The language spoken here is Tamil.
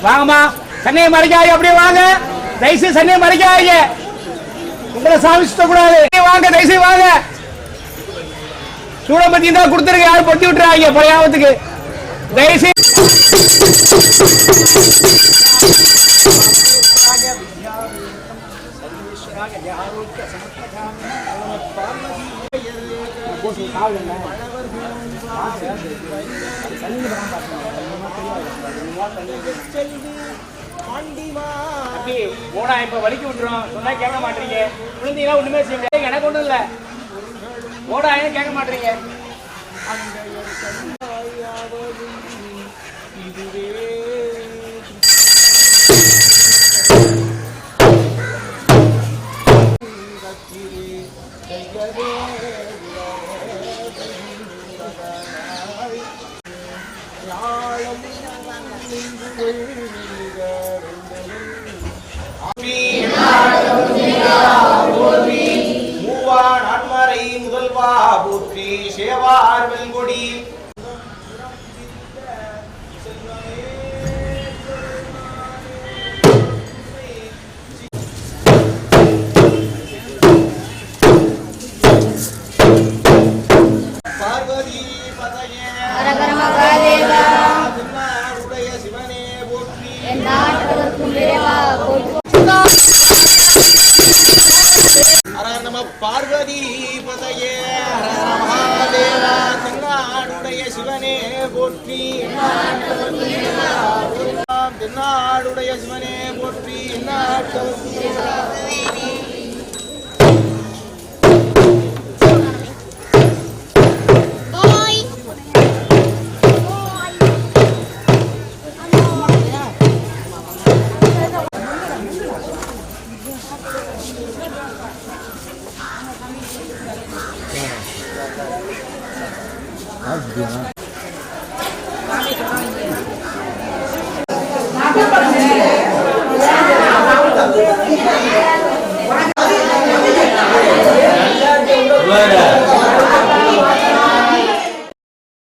வாங்கம்மா, சன்னையை மறைக்காதீங்க, அப்படியே வாங்க. தயவுசெய்து சன்னையை மறைக்காதீங்க, உங்களை சாமி சுத்தக்கூடாது. வாங்க, தயவுசெய்து வாங்க. சூடபத்தி தான் கொடுத்துருங்க, யாரும் பொத்தி விட்டுறாங்க பழையாபத்துக்கு. தயவுசெய்து இப்ப வலிக்கு விட்டுரும், சொன்னா கேட்க மாட்டீங்க. குழந்தைங்களா ஒண்ணுமே செய்ய முடியாது, எனக்கு ஒண்ணும் இல்ல. ஓடாயும் கேட்க மாட்டீங்க. மூவான் அன்மறை முதல்வா போற்றி சேவார் வெல்கொடி பார்வதி பதயே ஹரஹர மகாதேவா உடைய சிவனே போற்றி பார்வதி பதையே மகாதேவா தென்னாடுடைய சிவனே போற்றி தென்னாடுடைய சிவனே போற்றி